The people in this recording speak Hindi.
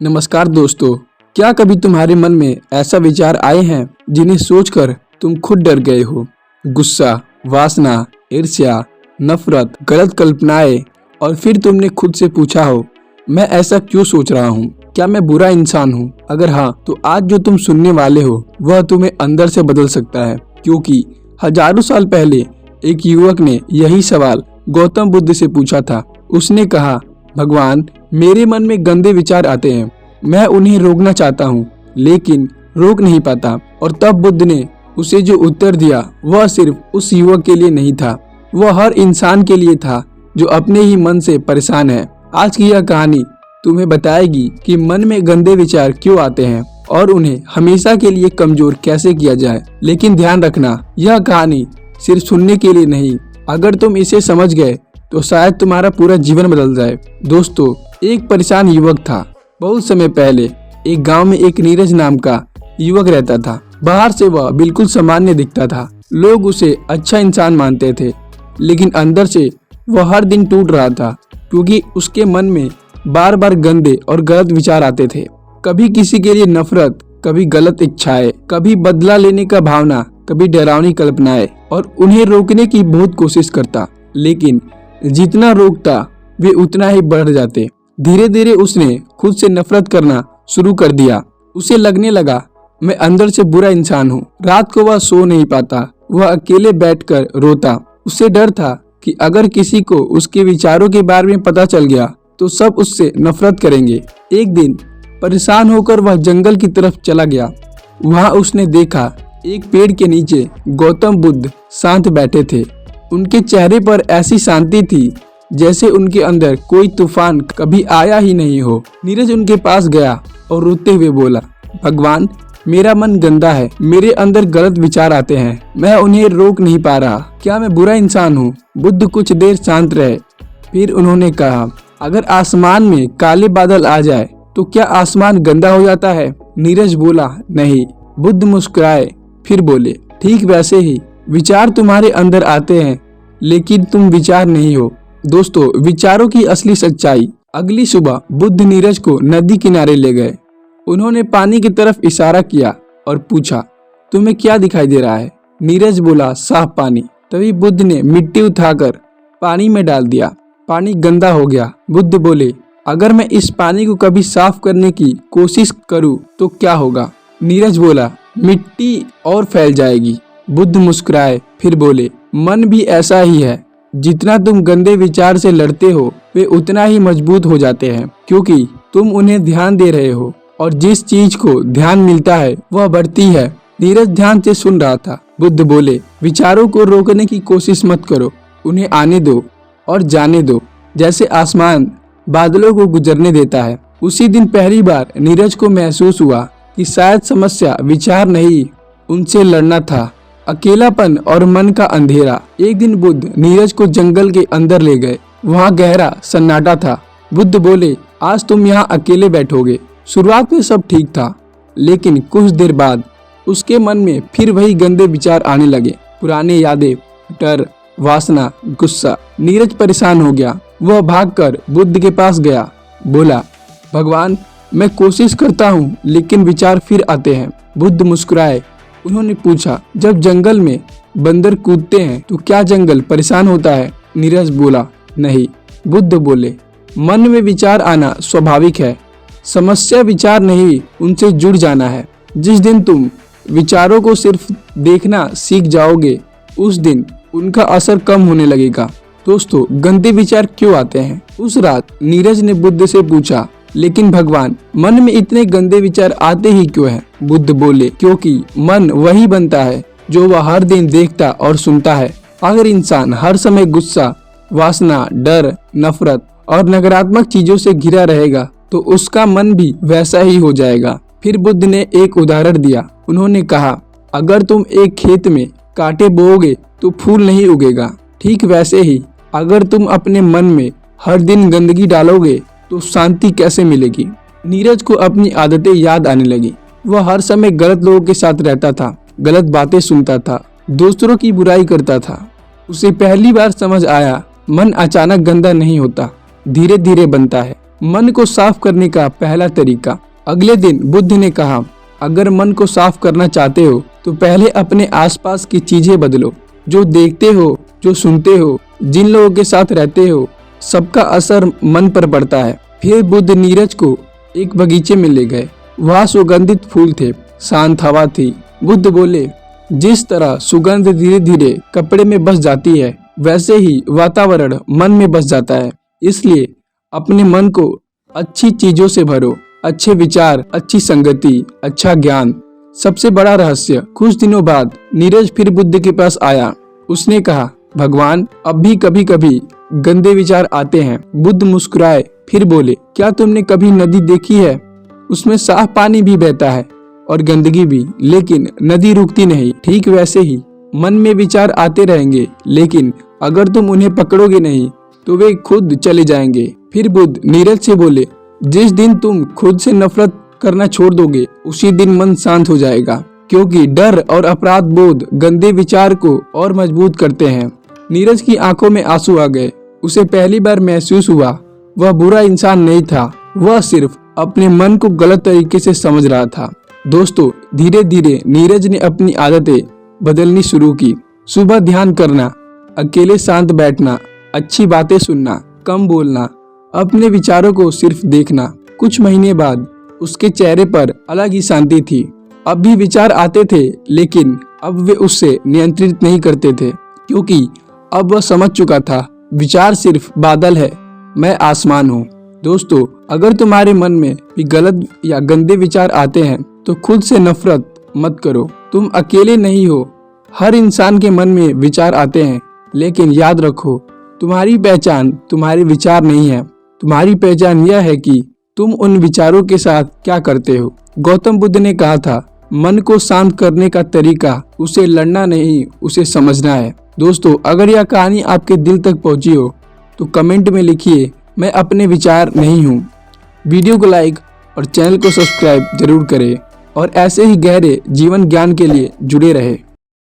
नमस्कार दोस्तों, क्या कभी तुम्हारे मन में ऐसा विचार आए हैं जिन्हें सोचकर तुम खुद डर गए हो? गुस्सा, वासना, ईर्ष्या, नफरत, गलत कल्पनाएं और फिर तुमने खुद से पूछा हो, मैं ऐसा क्यों सोच रहा हूँ? क्या मैं बुरा इंसान हूँ? अगर हाँ, तो आज जो तुम सुनने वाले हो वह तुम्हें अंदर से बदल सकता है, क्योंकि हजारों साल पहले एक युवक ने यही सवाल गौतम बुद्ध से पूछा था। उसने कहा, भगवान, मेरे मन में गंदे विचार आते हैं, मैं उन्हें रोकना चाहता हूँ लेकिन रोक नहीं पाता। और तब बुद्ध ने उसे जो उत्तर दिया वह सिर्फ उस युवक के लिए नहीं था, वह हर इंसान के लिए था जो अपने ही मन से परेशान है। आज की यह कहानी तुम्हें बताएगी कि मन में गंदे विचार क्यों आते हैं और उन्हें हमेशा के लिए कमजोर कैसे किया जाए। लेकिन ध्यान रखना, यह कहानी सिर्फ सुनने के लिए नहीं, अगर तुम इसे समझ गए तो शायद तुम्हारा पूरा जीवन बदल जाए। दोस्तों, एक परेशान युवक था। बहुत समय पहले एक गांव में एक नीरज नाम का युवक रहता था। बाहर से वह बिल्कुल सामान्य दिखता था, लोग उसे अच्छा इंसान मानते थे, लेकिन अंदर से वह हर दिन टूट रहा था, क्योंकि उसके मन में बार बार गंदे और गलत विचार आते थे। कभी किसी के लिए नफरत, कभी गलत इच्छाएं, कभी बदला लेने का भावना, कभी डरावनी कल्पनाएं, और उन्हें रोकने की बहुत कोशिश करता, लेकिन जितना रोकता वे उतना ही बढ़ जाते। धीरे धीरे उसने खुद से नफरत करना शुरू कर दिया। उसे लगने लगा, मैं अंदर से बुरा इंसान हूँ। रात को वह सो नहीं पाता, वह अकेले बैठकर रोता। उसे डर था कि अगर किसी को उसके विचारों के बारे में पता चल गया तो सब उससे नफरत करेंगे। एक दिन परेशान होकर वह जंगल की तरफ चला गया। वहाँ उसने देखा, एक पेड़ के नीचे गौतम बुद्ध शांत बैठे थे। उनके चेहरे पर ऐसी शांति थी जैसे उनके अंदर कोई तूफान कभी आया ही नहीं हो। नीरज उनके पास गया और रोते हुए बोला, भगवान, मेरा मन गंदा है, मेरे अंदर गलत विचार आते हैं, मैं उन्हें रोक नहीं पा रहा। क्या मैं बुरा इंसान हूँ? बुद्ध कुछ देर शांत रहे, फिर उन्होंने कहा, अगर आसमान में काले बादल आ जाए तो क्या आसमान गंदा हो जाता है? नीरज बोला, नहीं। बुद्ध मुस्कुराए, फिर बोले, ठीक वैसे ही विचार तुम्हारे अंदर आते हैं, लेकिन तुम विचार नहीं हो। दोस्तों, विचारों की असली सच्चाई। अगली सुबह बुद्ध नीरज को नदी किनारे ले गए। उन्होंने पानी की तरफ इशारा किया और पूछा, तुम्हें क्या दिखाई दे रहा है? नीरज बोला, साफ पानी। तभी बुद्ध ने मिट्टी उठाकर पानी में डाल दिया। पानी गंदा हो गया। बुद्ध बोले, अगर मैं इस पानी को कभी साफ करने की कोशिश करूं तो क्या होगा? नीरज बोला, मिट्टी और फैल जाएगी। बुद्ध मुस्कुराए, फिर बोले, मन भी ऐसा ही है, जितना तुम गंदे विचार से लड़ते हो वे उतना ही मजबूत हो जाते हैं, क्योंकि तुम उन्हें ध्यान दे रहे हो, और जिस चीज को ध्यान मिलता है वह बढ़ती है। नीरज ध्यान से सुन रहा था। बुद्ध बोले, विचारों को रोकने की कोशिश मत करो, उन्हें आने दो और जाने दो, जैसे आसमान बादलों को गुजरने देता है। उसी दिन पहली बार नीरज को महसूस हुआ कि शायद समस्या विचार नहीं, उनसे लड़ना था, अकेलापन और मन का अंधेरा। एक दिन बुद्ध नीरज को जंगल के अंदर ले गए। वहाँ गहरा सन्नाटा था। बुद्ध बोले, आज तुम यहाँ अकेले बैठोगे। शुरुआत में सब ठीक था, लेकिन कुछ देर बाद उसके मन में फिर वही गंदे विचार आने लगे। पुरानी यादें, डर, वासना, गुस्सा। नीरज परेशान हो गया। वह भागकर बुद्ध के पास गया। बोला, भगवान, मैं कोशिश करता हूँ लेकिन विचार फिर आते हैं। बुद्ध मुस्कुराए। उन्होंने पूछा, जब जंगल में बंदर कूदते हैं तो क्या जंगल परेशान होता है? नीरज बोला, नहीं। बुद्ध बोले, मन में विचार आना स्वाभाविक है, समस्या विचार नहीं, उनसे जुड़ जाना है। जिस दिन तुम विचारों को सिर्फ देखना सीख जाओगे उस दिन उनका असर कम होने लगेगा। दोस्तों, गंदे विचार क्यों आते हैं? उस रात नीरज ने बुद्ध से पूछा, लेकिन भगवान, मन में इतने गंदे विचार आते ही क्यों हैं? बुद्ध बोले, क्योंकि मन वही बनता है जो वह हर दिन देखता और सुनता है। अगर इंसान हर समय गुस्सा, वासना, डर, नफरत और नकारात्मक चीजों से घिरा रहेगा तो उसका मन भी वैसा ही हो जाएगा। फिर बुद्ध ने एक उदाहरण दिया। उन्होंने कहा, अगर तुम एक खेत में कांटे बोओगे तो फूल नहीं उगेगा। ठीक वैसे ही अगर तुम अपने मन में हर दिन गंदगी डालोगे तो शांति कैसे मिलेगी? नीरज को अपनी आदतें याद आने लगी। वह हर समय गलत लोगों के साथ रहता था, गलत बातें सुनता था, दूसरों की बुराई करता था। उसे पहली बार समझ आया, मन अचानक गंदा नहीं होता, धीरे धीरे बनता है। मन को साफ करने का पहला तरीका। अगले दिन बुद्ध ने कहा, अगर मन को साफ करना चाहते हो तो पहले अपने आसपास की चीजें बदलो। जो देखते हो, जो सुनते हो, जिन लोगों के साथ रहते हो, सबका असर मन पर पड़ता है। फिर बुद्ध नीरज को एक बगीचे में ले गए। वहाँ सुगंधित फूल थे, शांत हवा थी। बुद्ध बोले, जिस तरह सुगंध धीरे धीरे कपड़े में बस जाती है, वैसे ही वातावरण मन में बस जाता है। इसलिए अपने मन को अच्छी चीजों से भरो, अच्छे विचार, अच्छी संगति, अच्छा ज्ञान। सबसे बड़ा रहस्य। कुछ दिनों बाद नीरज फिर बुद्ध के पास आया। उसने कहा, भगवान, अब भी कभी कभी गंदे विचार आते हैं। बुद्ध मुस्कुराए, फिर बोले, क्या तुमने कभी नदी देखी है? उसमें साफ पानी भी बहता है और गंदगी भी, लेकिन नदी रुकती नहीं। ठीक वैसे ही मन में विचार आते रहेंगे, लेकिन अगर तुम उन्हें पकड़ोगे नहीं तो वे खुद चले जाएंगे। फिर बुद्ध नीरज से बोले, जिस दिन तुम खुद से नफरत करना छोड़ दोगे, उसी दिन मन शांत हो जाएगा, क्योंकि डर और अपराध बोध गंदे विचार को और मजबूत करते हैं। नीरज की आंखों में आंसू आ गए। उसे पहली बार महसूस हुआ वह बुरा इंसान नहीं था, वह सिर्फ अपने मन को गलत तरीके से समझ रहा था। दोस्तों, धीरे धीरे नीरज ने अपनी आदतें बदलनी शुरू की। सुबह ध्यान करना, अकेले शांत बैठना, अच्छी बातें सुनना, कम बोलना, अपने विचारों को सिर्फ देखना। कुछ महीने बाद उसके चेहरे पर अलग ही शांति थी। अब भी विचार आते थे, लेकिन अब वे उससे नियंत्रित नहीं करते थे, क्योंकि अब वह समझ चुका था, विचार सिर्फ बादल है, मैं आसमान हूँ। दोस्तों, अगर तुम्हारे मन में भी गलत या गंदे विचार आते हैं तो खुद से नफरत मत करो। तुम अकेले नहीं हो। हर इंसान के मन में विचार आते हैं, लेकिन याद रखो, तुम्हारी पहचान तुम्हारे विचार नहीं है। तुम्हारी पहचान यह है कि तुम उन विचारों के साथ क्या करते हो। गौतम बुद्ध ने कहा था, मन को शांत करने का तरीका उसे लड़ना नहीं, उसे समझना है। दोस्तों, अगर यह कहानी आपके दिल तक पहुंची हो तो कमेंट में लिखिए, मैं अपने विचार नहीं हूँ। वीडियो को लाइक और चैनल को सब्सक्राइब जरूर करें और ऐसे ही गहरे जीवन ज्ञान के लिए जुड़े रहे।